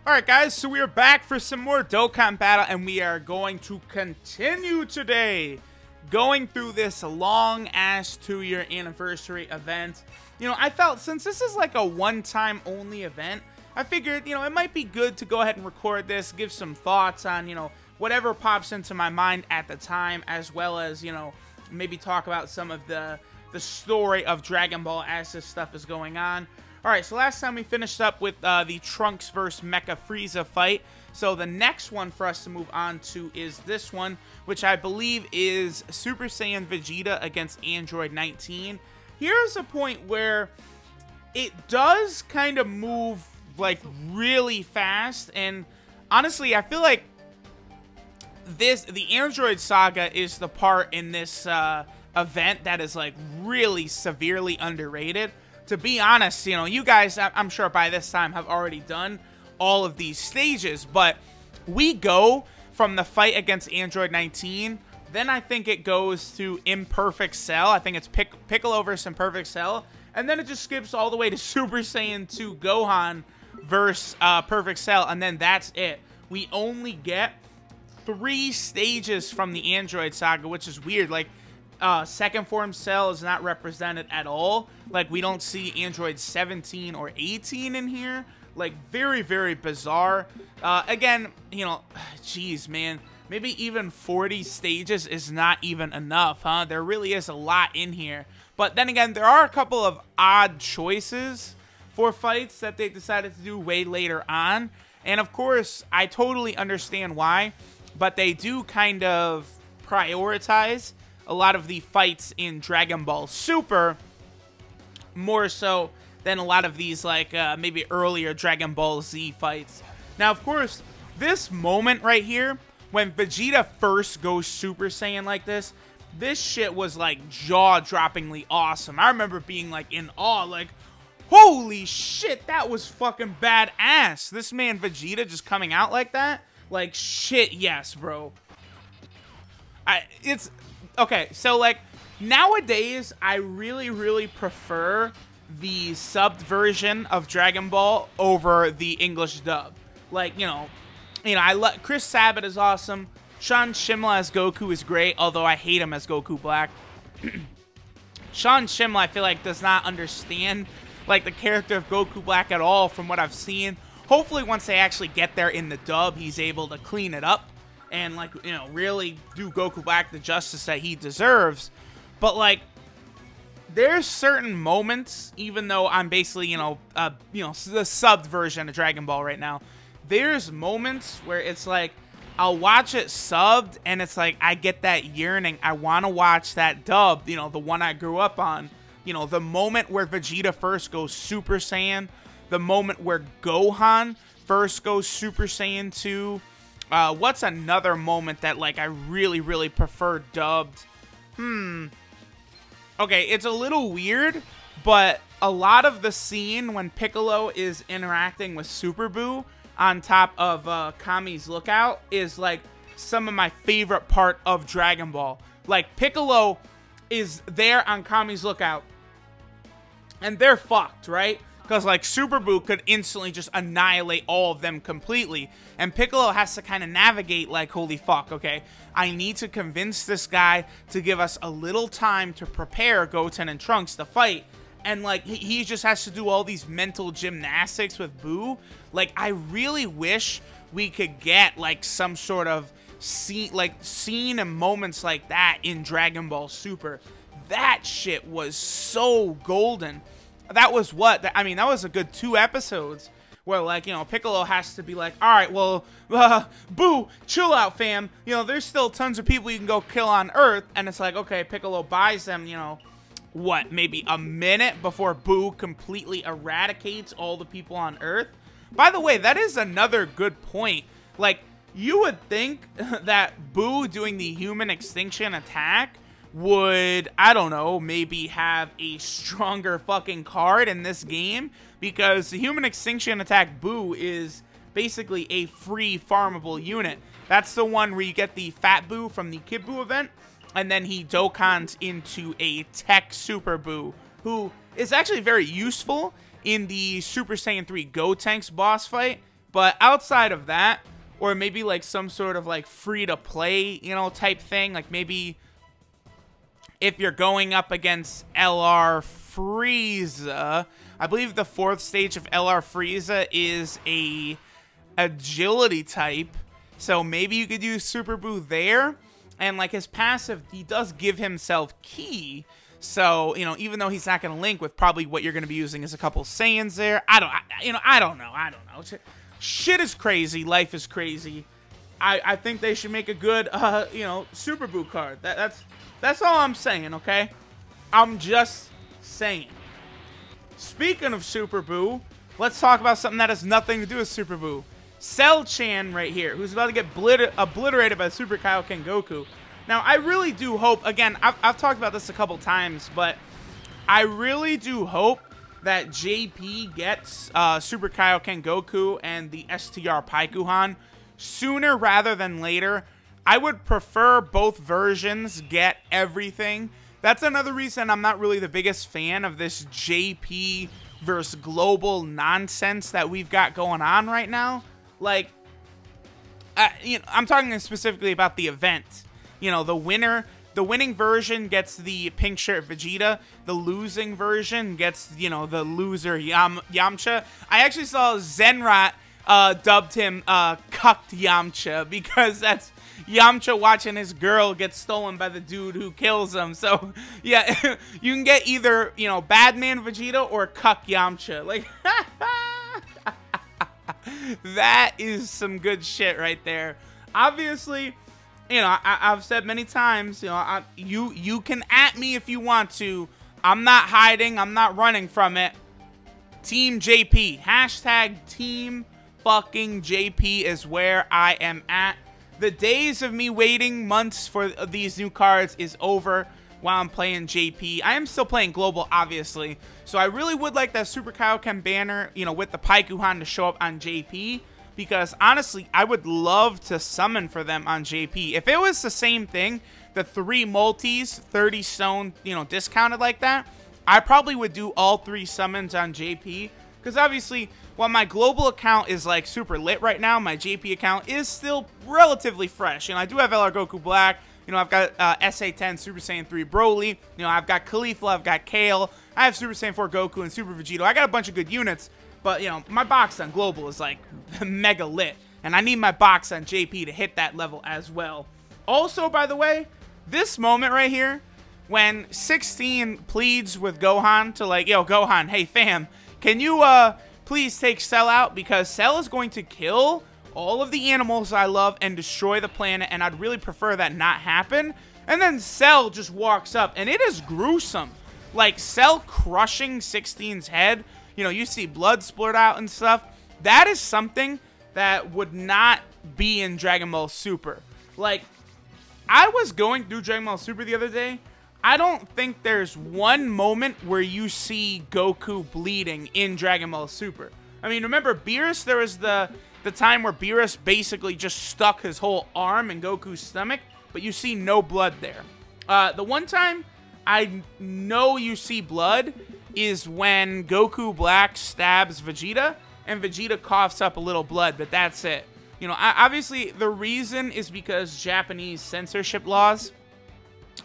Alright guys, so we are back for some more Dokkan battle, and we are going to continue today going through this long-ass 2-year anniversary event. You know, I felt since this is like a one-time only event, I figured, you know, it might be good to go ahead and record this, give some thoughts on, you know, whatever pops into my mind at the time, as well as, you know, maybe talk about some of the story of Dragon Ball as this stuff is going on. Alright, so last time we finished up with the Trunks vs. Mecha Frieza fight. So the next one for us to move on to is this one, which I believe is Super Saiyan Vegeta against Android 19. Here's a point where it does kind of move, like, really fast. And honestly, I feel like the Android Saga is the part in this event that is, like, really severely underrated. To be honest, you know, you guys, I'm sure by this time, have already done all of these stages, but we go from the fight against Android 19, then I think it goes to Imperfect Cell. I think it's Piccolo versus Imperfect Cell, and then it just skips all the way to Super Saiyan 2 Gohan versus Perfect Cell, and then that's it. We only get 3 stages from the Android Saga, which is weird. Like, second form Cell is not represented at all. Like, we don't see Android 17 or 18 in here. Like, very, very bizarre. Again, you know, geez, man. Maybe even 40 stages is not even enough, huh? There really is a lot in here. But then again, there are a couple of odd choices for fights that they decided to do way later on. And of course, I totally understand why. But they do kind of prioritize a lot of the fights in Dragon Ball Super more so than a lot of these, like, maybe earlier Dragon Ball Z fights. Now, of course, this moment right here, when Vegeta first goes Super Saiyan like this shit was, like, jaw-droppingly awesome. I remember being, like, in awe, like, holy shit, that was fucking badass. This man Vegeta just coming out like that? Like, shit, yes, bro. Okay, so, like, nowadays, I really, really prefer the subbed version of Dragon Ball over the English dub. Like, you know, Chris Sabat is awesome. Sean Shimla as Goku is great, although I hate him as Goku Black. Sean Shimla, I feel like, does not understand, like, the character of Goku Black at all from what I've seen. Hopefully, once they actually get there in the dub, he's able to clean it up and, like, you know, really do Goku Black the justice that he deserves. But, like, there's certain moments, even though I'm basically, you know, the subbed version of Dragon Ball right now, there's moments where it's like, I'll watch it subbed, and it's like, I get that yearning. I want to watch that dub, you know, the one I grew up on. You know, the moment where Vegeta first goes Super Saiyan, the moment where Gohan first goes Super Saiyan 2, what's another moment that, like, I really, really prefer dubbed? Okay, it's a little weird, but a lot of the scene when Piccolo is interacting with Super Buu on top of Kami's Lookout is, like, some of my favorite part of Dragon Ball. Like, Piccolo is there on Kami's Lookout, and they're fucked, right? Because, like, Super Buu could instantly just annihilate all of them completely. And Piccolo has to kind of navigate, like, holy fuck, okay, I need to convince this guy to give us a little time to prepare Goten and Trunks to fight. And, like, he just has to do all these mental gymnastics with Buu. Like, I really wish we could get, like, some sort of scene and moments like that in Dragon Ball Super. That shit was so golden. That was what? I mean, that was a good 2 episodes where, like, you know, Piccolo has to be like, all right, well, Buu, chill out, fam. You know, there's still tons of people you can go kill on Earth. And it's like, okay, Piccolo buys them, you know, what, maybe a minute before Buu completely eradicates all the people on Earth. By the way, that is another good point. Like, you would think that Buu doing the human extinction attack would, I don't know, maybe have a stronger fucking card in this game, because the human extinction attack Buu is basically a free farmable unit. That's the one where you get the Fat Buu from the Kid Buu event, and then he Dokkans into a Tech Super Buu, who is actually very useful in the Super Saiyan 3 Gotenks boss fight. But outside of that, or maybe like some sort of like free-to-play, you know, type thing, like maybe if you're going up against LR Frieza, I believe the 4th stage of LR Frieza is a agility type, so maybe you could use Super Buu there. And like his passive, he does give himself ki, so you know, even though he's not going to link with, probably what you're going to be using is a couple Saiyans there. I don't know. Shit is crazy. Life is crazy. I think they should make a good you know, Super Buu card. That's all I'm saying, okay? I'm just saying. Speaking of Super Buu, let's talk about something that has nothing to do with Super Buu. Cell-chan right here, who's about to get obliterated by Super Kaioken Goku. Now, I really do hope, again, I've talked about this a couple times, but I really do hope that JP gets Super Kaioken Goku and the STR Paikuhan sooner rather than later. I would prefer both versions get everything. That's another reason I'm not really the biggest fan of this JP versus global nonsense that we've got going on right now. Like, you know, I'm talking specifically about the event. You know, the winning version gets the pink shirt Vegeta. The losing version gets, you know, the loser Yamcha. I actually saw Zenrat dubbed him cucked Yamcha, because that's Yamcha watching his girl get stolen by the dude who kills him. So, yeah, you can get either, you know, Bad Man Vegeta or Cuck Yamcha. Like, that is some good shit right there. Obviously, you know, I've said many times, you know, you can at me if you want to. I'm not hiding. I'm not running from it. Team JP. Hashtag Team fucking JP is where I am at. The days of me waiting months for these new cards is over while I'm playing JP. I am still playing Global, obviously. So I really would like that Super Kaioken banner, you know, with the Paikuhan to show up on JP. Because, honestly, I would love to summon for them on JP. If it was the same thing, the 3 multis, 30 stone, you know, discounted like that, I probably would do all 3 summons on JP. Because, obviously, while my global account is, like, super lit right now, my JP account is still relatively fresh. You know, I do have LR Goku Black. You know, I've got SA10 Super Saiyan 3 Broly. You know, I've got Caulifla, I've got Kale. I have Super Saiyan 4 Goku and Super Vegito. I got a bunch of good units. But, you know, my box on Global is, like, mega lit. And I need my box on JP to hit that level as well. Also, by the way, this moment right here, when 16 pleads with Gohan to, like, yo, Gohan, hey, fam, can you, please take Cell out? Because Cell is going to kill all of the animals I love and destroy the planet. And I'd really prefer that not happen. And then Cell just walks up. And it is gruesome. Like, Cell crushing 16's head. You know, you see blood splurt out and stuff. That is something that would not be in Dragon Ball Super. Like, I was going through Dragon Ball Super the other day. I don't think there's one moment where you see Goku bleeding in Dragon Ball Super. I mean, remember Beerus? There was the time where Beerus basically just stuck his whole arm in Goku's stomach, but you see no blood there. The one time I know you see blood is when Goku Black stabs Vegeta, and Vegeta coughs up a little blood, but that's it. You know, obviously, the reason is because Japanese censorship laws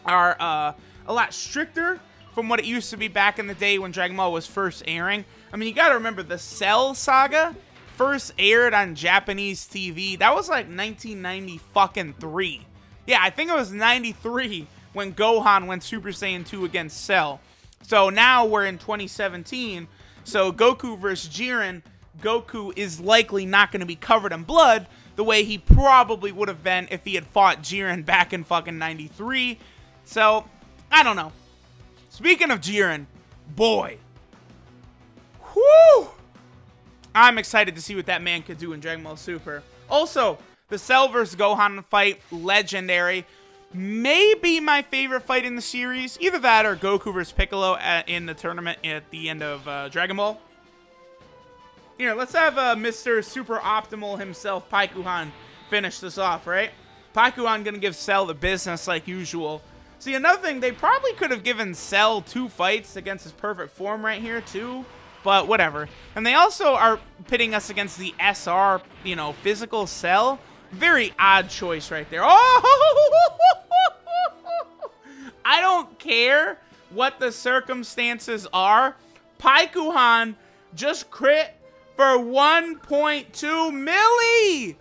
are a lot stricter from what it used to be back in the day when Dragon Ball was first airing. I mean, you gotta remember, the Cell Saga first aired on Japanese TV. That was like 1993. Yeah, I think it was 93 when Gohan went Super Saiyan 2 against Cell. So now we're in 2017, so Goku versus Jiren, Goku is likely not going to be covered in blood the way he probably would have been if he had fought Jiren back in fucking 93. So, I don't know. Speaking of Jiren, boy. Whoo! I'm excited to see what that man could do in Dragon Ball Super. Also, the Cell vs. Gohan fight, legendary. Maybe my favorite fight in the series. Either that or Goku vs. Piccolo in the tournament at the end of Dragon Ball. Here, let's have Mr. Super Optimal himself, Paikuhan, finish this off, right? Paikuhan gonna give Cell the business like usual. See, another thing, they probably could have given Cell 2 fights against his perfect form right here, too. but whatever. And they also are pitting us against the SR, you know, physical cell. Very odd choice right there. Oh! I don't care what the circumstances are. Paikuhan just crit for 1.2 milli!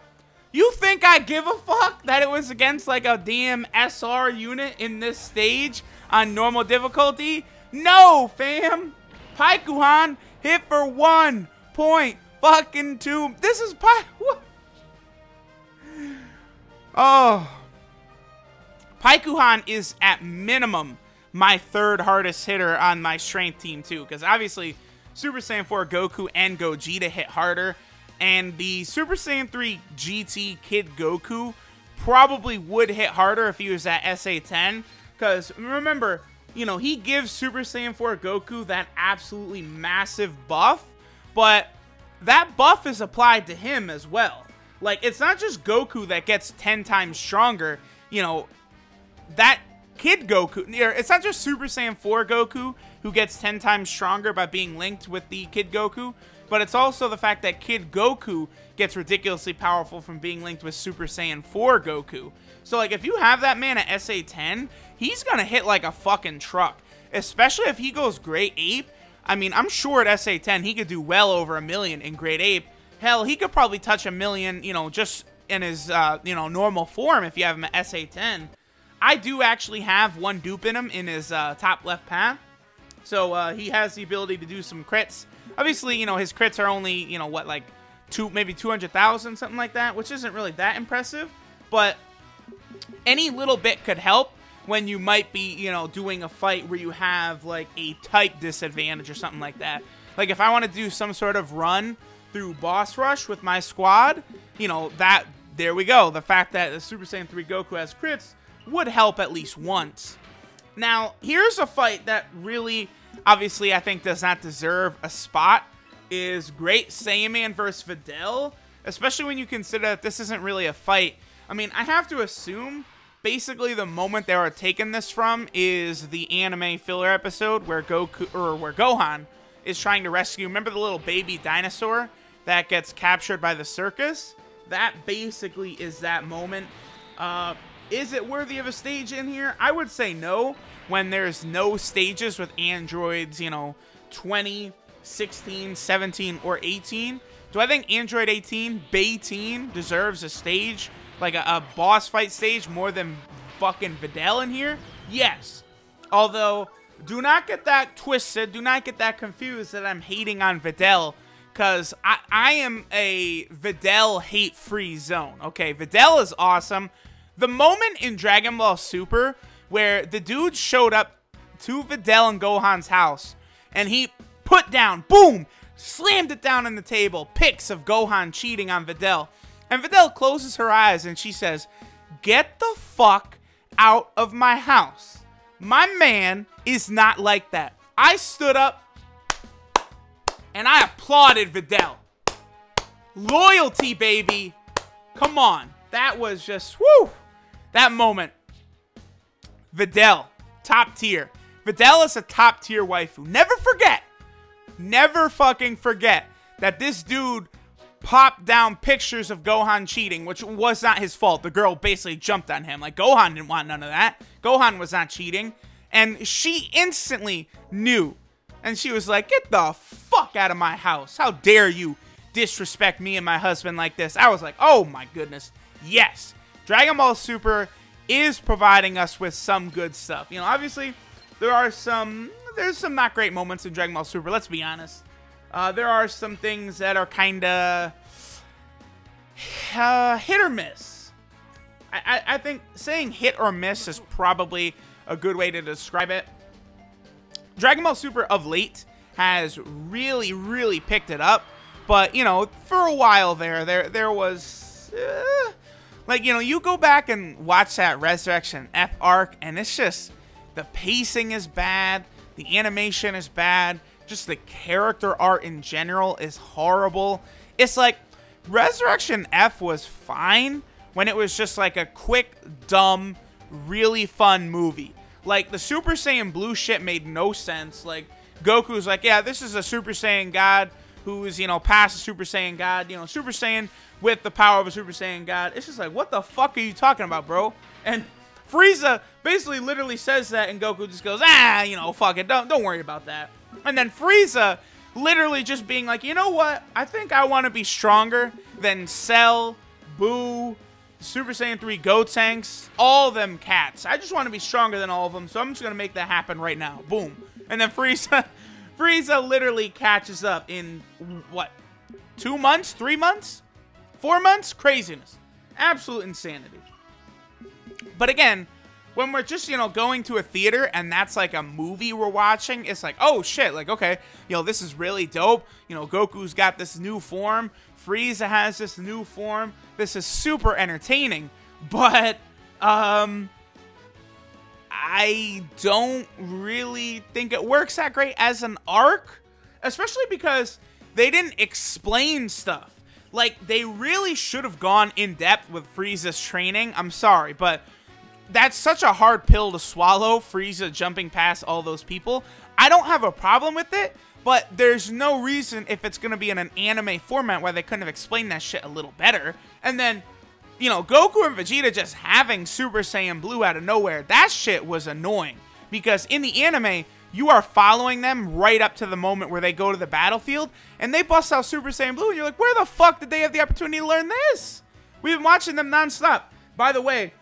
You think I give a fuck that it was against like a damn SR unit in this stage on normal difficulty? No, fam! Paikuhan hit for 1.2. This is what? Oh. Paikuhan is at minimum my third hardest hitter on my strength team too, because obviously Super Saiyan 4 Goku and Gogeta hit harder, and the Super Saiyan 3 GT Kid Goku probably would hit harder if he was at SA10, because remember, you know, he gives Super Saiyan 4 Goku that absolutely massive buff, but that buff is applied to him as well. Like, it's not just Goku that gets 10 times stronger, you know, that Kid Goku, it's not just Super Saiyan 4 Goku who gets 10 times stronger by being linked with the Kid Goku, but it's also the fact that Kid Goku gets ridiculously powerful from being linked with Super Saiyan 4 Goku. So, like, if you have that man at SA10, he's gonna hit like a fucking truck, especially if he goes Great Ape. I mean, I'm sure at SA10 he could do well over 1 million in Great Ape. Hell, he could probably touch 1 million, you know, just in his, you know, normal form if you have him at SA10. I do actually have one dupe in him in his top left path. So he has the ability to do some crits. Obviously, you know, his crits are only, you know, what, like maybe 200,000, something like that, which isn't really that impressive. But any little bit could help when you might be, you know, doing a fight where you have like a type disadvantage or something like that. Like if I want to do some sort of run through boss rush with my squad, you know, there we go. The fact that the Super Saiyan 3 Goku has crits would help at least once. Now, here's a fight that really, obviously, I think does not deserve a spot, is Great Saiyaman versus Videl, especially when you consider that this isn't really a fight. I mean, I have to assume, basically the moment they were taking this from is the anime filler episode where Gohan is trying to rescue, remember the little baby dinosaur that gets captured by the circus? That basically is that moment. Is it worthy of a stage in here? I would say no, when there's no stages with androids, you know, 20, 16, 17, or 18. Do I think Android 18, Bay-teen, deserves a stage, like a boss fight stage, more than fucking Videl in here? Yes. Although, do not get that twisted, do not get that confused that I'm hating on Videl, because I am a Videl hate-free zone, okay? Videl is awesome. The moment in Dragon Ball Super where the dude showed up to Videl and Gohan's house and he put down, boom, slammed it down on the table, pics of Gohan cheating on Videl. And Videl closes her eyes and she says, "Get the fuck out of my house. My man is not like that." I stood up and I applauded Videl. Loyalty, baby. Come on. That was just, whoo. That moment. Videl, top tier. Videl is a top tier waifu. Never forget. Never fucking forget that this dude popped down pictures of Gohan cheating, which was not his fault. The girl basically jumped on him. Like, Gohan didn't want none of that. Gohan was not cheating. And she instantly knew. And she was like, "Get the fuck out of my house. How dare you disrespect me and my husband like this?" I was like, oh my goodness. Yes. Dragon Ball Super is providing us with some good stuff. You know, obviously, there's some not great moments in Dragon Ball Super, let's be honest. There are some things that are kind of hit or miss. I think saying hit or miss is probably a good way to describe it. Dragon Ball Super of late has really, really picked it up. But, you know, for a while there was... like, you know, you go back and watch that Resurrection F arc, and it's just... the pacing is bad. The animation is bad. Just the character art in general is horrible. It's like, Resurrection F was fine when it was just like a quick, dumb, really fun movie. Like, the Super Saiyan Blue shit made no sense. Like, Goku's like, yeah, this is a Super Saiyan God who is, you know, past a Super Saiyan God, you know, Super Saiyan with the power of a Super Saiyan God. It's just like, what the fuck are you talking about, bro? And Frieza basically literally says that, and Goku just goes, ah, you know, fuck it, don't worry about that. And then Frieza literally just being like, you know what? I think I want to be stronger than Cell, Boo, Super Saiyan 3 Gotenks, all them cats. I just want to be stronger than all of them, so I'm just going to make that happen right now. Boom. And then Frieza literally catches up in, what, 2 months? 3 months? 4 months? Craziness. Absolute insanity. But again, when we're just, you know, going to a theater and that's like a movie we're watching, it's like, oh shit, like, okay, you know, this is really dope. You know, Goku's got this new form. Frieza has this new form. This is super entertaining. But, I don't really think it works that great as an arc, especially because they didn't explain stuff. Like, they really should have gone in depth with Frieza's training. I'm sorry, but that's such a hard pill to swallow, Frieza jumping past all those people. I don't have a problem with it, but there's no reason, if it's going to be in an anime format, why they couldn't have explained that shit a little better. And then, you know, Goku and Vegeta just having Super Saiyan Blue out of nowhere, that shit was annoying. Because in the anime, you are following them right up to the moment where they go to the battlefield, and they bust out Super Saiyan Blue, and you're like, where the fuck did they have the opportunity to learn this? We've been watching them nonstop. By the way,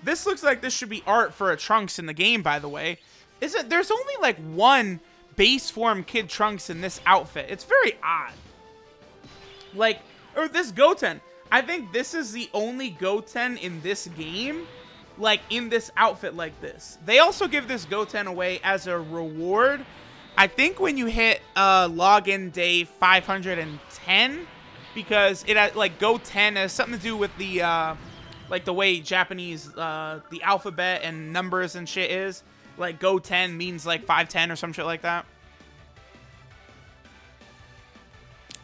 this looks like this should be art for a Trunks in the game, by the way. There's only like one base form Kid Trunks in this outfit. It's very odd. Like, or this Goten. I think this is the only Goten in this game, like, in this outfit like this. They also give this Goten away as a reward. I think when you hit login day 510, because it had, like, Goten has something to do with the, like, the way Japanese, the alphabet and numbers and shit is. Like, Goten means, like, 510 or some shit like that.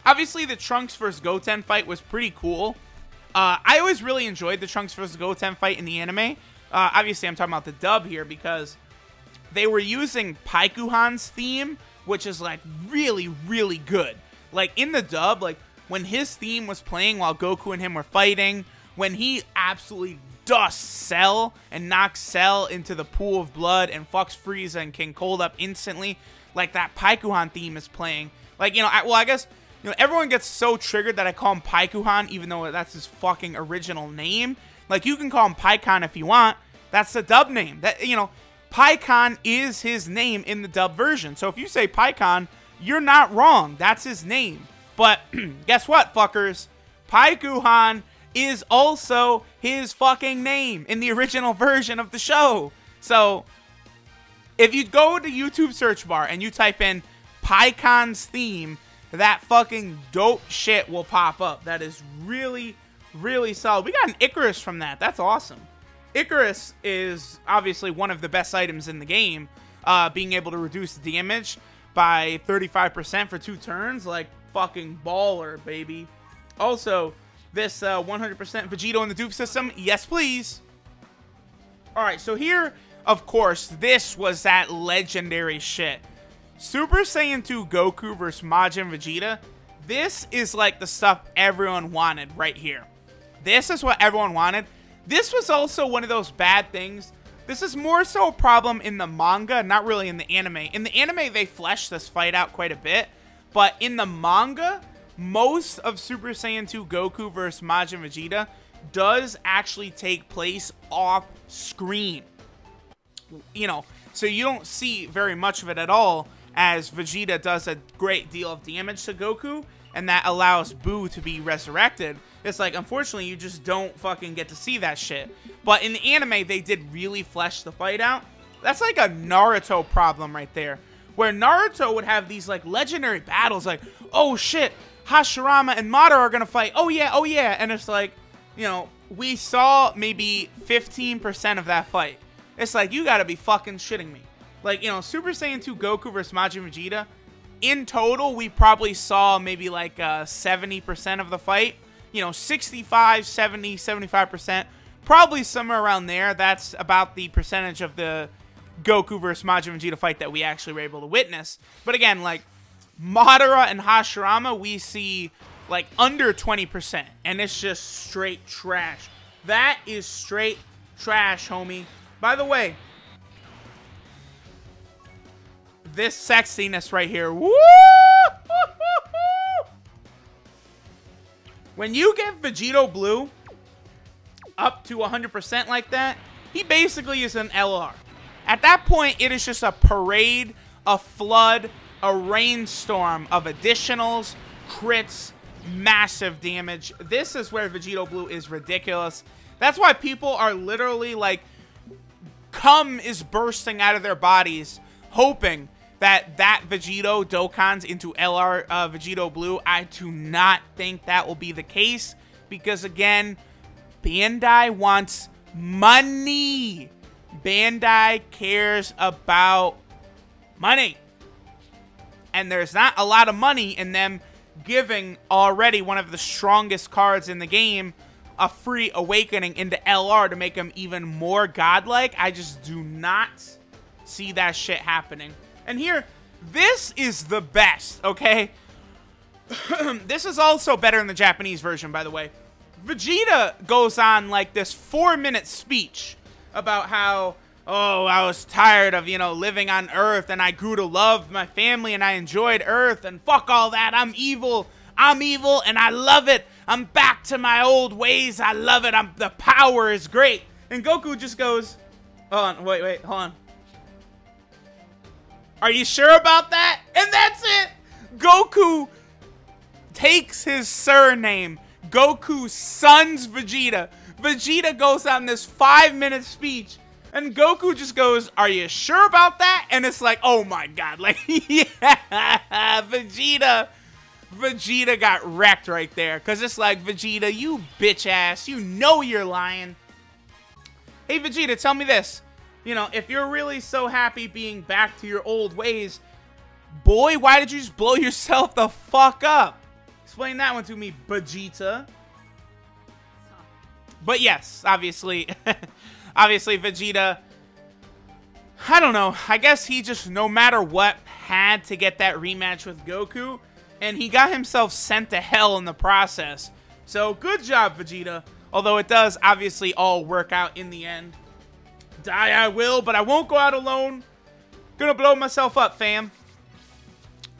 Obviously, the Trunks vs. Goten fight was pretty cool. I always really enjoyed the Trunks vs. Goten fight in the anime. Obviously, I'm talking about the dub here because they were using Paikuhan's theme, which is, like, really, really good. Like, in the dub, like, when his theme was playing while Goku and him were fighting, when he absolutely dusts Cell and knocks Cell into the pool of blood and fucks Frieza and King Cold up instantly, like, that Paikuhan theme is playing. Like, you know, I guess, you know, everyone gets so triggered that I call him Paikuhan, even though that's his fucking original name. Like, you can call him Paikon if you want. That's the dub name. That, you know, Paikon is his name in the dub version. So if you say Paikon, you're not wrong. That's his name. But guess what, fuckers? Paikuhan is also his fucking name in the original version of the show. So if you go to YouTube search bar and you type in Paikon's theme, that fucking dope shit will pop up. That is really, really solid. We got an Icarus from that. That's awesome. Icarus is obviously one of the best items in the game. Being able to reduce damage by 35% for 2 turns. Like, fucking baller, baby. Also, this 100% Vegito in the dupe system. Yes, please. Alright, so here, of course, this was that legendary shit. Super Saiyan 2 Goku versus Majin Vegeta. This is like the stuff everyone wanted right here. This is what everyone wanted. This was also one of those bad things. This is more so a problem in the manga, not really in the anime. In the anime, they fleshed this fight out quite a bit. But in the manga, most of Super Saiyan 2 Goku versus Majin Vegeta does actually take place off screen. You know, so you don't see very much of it at all, as Vegeta does a great deal of damage to Goku, and that allows Boo to be resurrected. It's like, unfortunately, you just don't fucking get to see that shit. But in the anime, they did really flesh the fight out. That's like a Naruto problem right there, where Naruto would have these, like, legendary battles, like, oh shit, Hashirama and Madara are gonna fight, oh yeah, and it's like, you know, we saw maybe 15% of that fight. It's like, you gotta be fucking shitting me. Like, you know, Super Saiyan 2 Goku versus Majin Vegeta, in total, we probably saw maybe like 70% of the fight. You know, 65, 70, 75%. Probably somewhere around there. That's about the percentage of the Goku versus Majin Vegeta fight that we actually were able to witness. But again, like, Madara and Hashirama, we see, like, under 20%. And it's just straight trash. That is straight trash, homie. By the way, this sexiness right here. Woo! When you get Vegito Blue up to 100% like that, he basically is an LR. At that point, it is just a parade, a flood, a rainstorm of additionals, crits, massive damage. This is where Vegito Blue is ridiculous. That's why people are literally like, cum is bursting out of their bodies, hoping that Vegito Dokkan's into LR Vegito Blue. I do not think that will be the case because, again, Bandai wants money. Bandai cares about money. And there's not a lot of money in them giving already one of the strongest cards in the game a free awakening into LR to make him even more godlike. I just do not see that shit happening. And here, this is the best, okay? This is also better in the Japanese version, by the way. Vegeta goes on like this 4-minute speech about how, oh, I was tired of, you know, living on Earth and I grew to love my family and I enjoyed Earth and fuck all that. I'm evil and I love it. I'm back to my old ways. I love it. The power is great. And Goku just goes, hold on, wait, hold on. Are you sure about that? And that's it. Goku takes his surname. Goku sons Vegeta. Vegeta goes on this 5-minute speech. And Goku just goes, are you sure about that? And it's like, oh my god. Like, yeah, Vegeta got wrecked right there. Because it's like, Vegeta, you bitch ass. You know you're lying. Hey, Vegeta, tell me this. You know, if you're really so happy being back to your old ways, boy, why did you just blow yourself the fuck up? Explain that one to me, Vegeta. But yes, obviously, obviously Vegeta, I don't know. I guess he just, no matter what, had to get that rematch with Goku. And he got himself sent to hell in the process. So, good job, Vegeta. Although it does, obviously, all work out in the end. Die I will, but I won't go out alone. Gonna blow myself up, fam.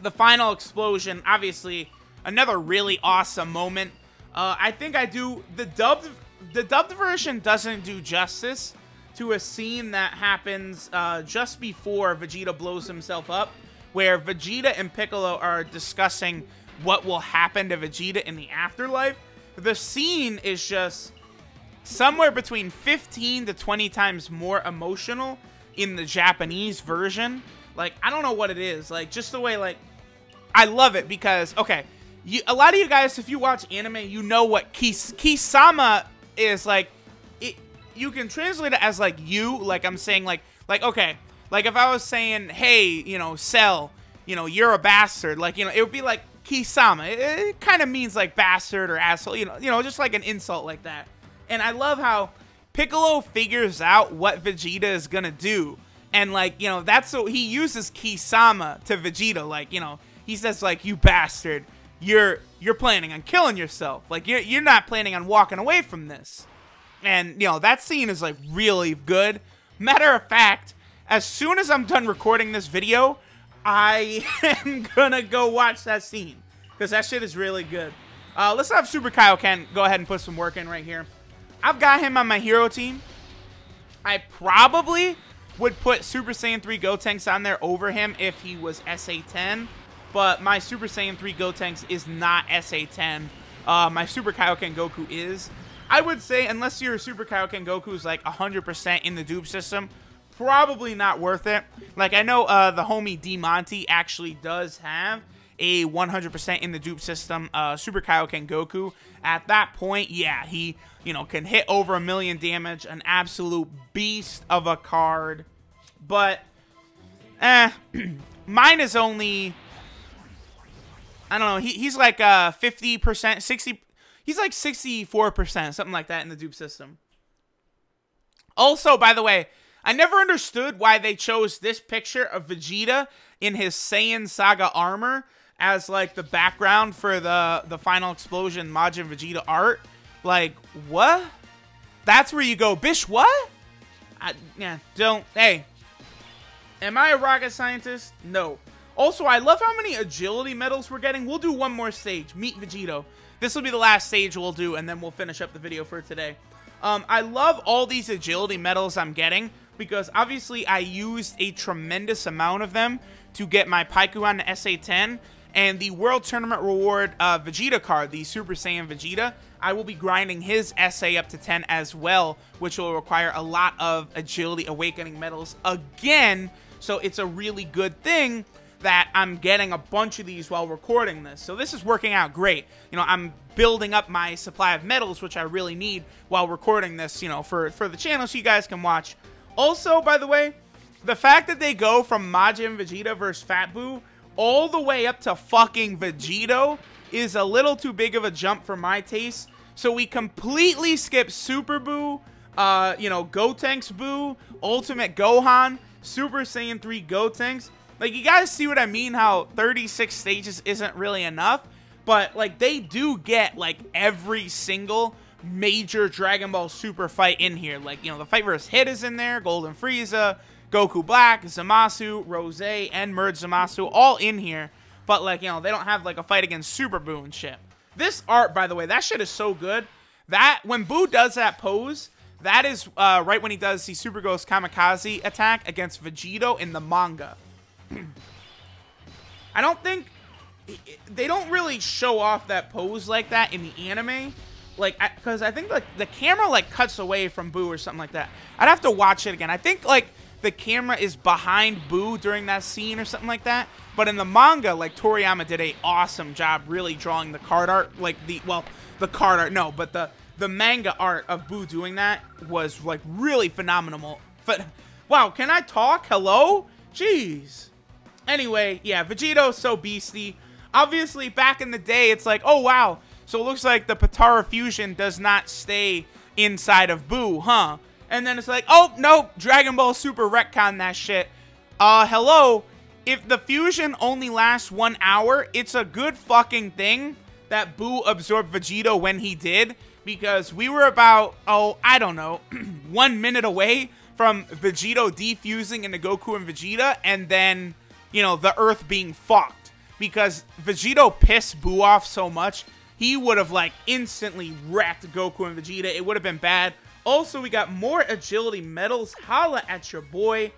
The final explosion, obviously, another really awesome moment. I think I do... The dubbed version doesn't do justice to a scene that happens just before Vegeta blows himself up, where Vegeta and Piccolo are discussing what will happen to Vegeta in the afterlife. The scene is just somewhere between 15 to 20 times more emotional in the Japanese version. Like, I don't know what it is. Like, just the way, like, I love it because, okay, a lot of you guys, if you watch anime, you know what Kisama is. Like, you can translate it as, like, you. Like, I'm saying, like, okay, like, if I was saying, hey, you know, Cell, you know, you're a bastard. Like, you know, it would be like Kisama. It kind of means, like, bastard or asshole, you know, just like an insult like that. And I love how Piccolo figures out what Vegeta is gonna do. And, like, you know, that's so he uses Kisama to Vegeta. Like, you know, he says, like, you bastard, you're planning on killing yourself. Like, you're not planning on walking away from this. And, you know, that scene is, like, really good. Matter of fact, as soon as I'm done recording this video, I am gonna go watch that scene. Because that shit is really good. Let's have Super Kaioken go ahead and put some work in right here. I've got him on my hero team. I probably would put Super Saiyan 3 Gotenks on there over him if he was SA10. But my Super Saiyan 3 Gotenks is not SA10. My Super Kaioken Goku is. I would say, unless your Super Kaioken Goku is like 100% in the dupe system, probably not worth it. Like, I know the homie D Monty actually does have a 100% in the dupe system Super Kaioken Goku. At that point, yeah, he, you know, can hit over 1 million damage, an absolute beast of a card. But mine is only, I don't know, he's like 50%, 60, he's like 64%, something like that in the dupe system. Also, by the way, I never understood why they chose this picture of Vegeta in his Saiyan Saga armor as, like, the background for the final explosion Majin Vegeta art. Like, what? That's where you go, bish, what? Hey. Am I a rocket scientist? No. Also, I love how many agility medals we're getting. We'll do one more stage. Meet Vegito. This will be the last stage we'll do, and then we'll finish up the video for today. I love all these agility medals I'm getting, because obviously I used a tremendous amount of them to get my Pikuon to SA10, and the World Tournament Reward Vegeta card, the Super Saiyan Vegeta, I will be grinding his SA up to 10 as well, which will require a lot of Agility Awakening medals again, so it's a really good thing that I'm getting a bunch of these while recording this. So this is working out great. You know, I'm building up my supply of medals, which I really need while recording this, you know, for the channel so you guys can watch. Also, by the way, the fact that they go from Majin Vegeta versus Fat Buu all the way up to fucking Vegito is a little too big of a jump for my taste. So we completely skip Super Buu, you know, Gotenks Buu, Ultimate Gohan, Super Saiyan 3 Gotenks. Like, you guys see what I mean, how 36 stages isn't really enough, but, like, they do get, like, every single major Dragon Ball Super fight in here. Like, you know, the fight versus Hit is in there, Golden Frieza, Goku Black, Zamasu, Rose, and Merge Zamasu, all in here, but, like, you know, they don't have, like, a fight against Super Buu and shit. This art, by the way, that shit is so good. That, when Buu does that pose, that is right when he does the Super Ghost Kamikaze attack against Vegito in the manga. I don't think they don't really show off that pose like that in the anime, like, because I think like the camera like cuts away from Buu or something like that. I'd have to watch it again. I think like the camera is behind Buu during that scene or something like that. But in the manga, like, Toriyama did a awesome job really drawing the card art, like the card art, no, but the manga art of Buu doing that was like really phenomenal. But wow, can I talk? Hello? Jeez. Anyway, yeah, Vegito's so beastie. Obviously, back in the day, it's like, oh, wow. So it looks like the Potara fusion does not stay inside of Buu, huh? And then it's like, oh, nope, Dragon Ball Super retcon that shit. Hello? If the fusion only lasts 1 hour, it's a good fucking thing that Buu absorbed Vegito when he did. Because we were about, oh, I don't know, 1 minute away from Vegito defusing into Goku and Vegeta, and then, you know, the Earth being fucked. Because Vegito pissed Buu off so much, he would have, like, instantly wrecked Goku and Vegeta. It would have been bad. Also, we got more agility medals. Holla at your boy.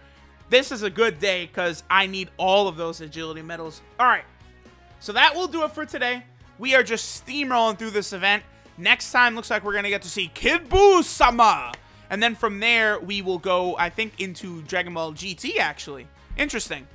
This is a good day, because I need all of those agility medals. Alright, so that will do it for today. We are just steamrolling through this event. Next time, looks like we're going to get to see Kid Buu-sama. And then from there, we will go, I think, into Dragon Ball GT, actually. Interesting.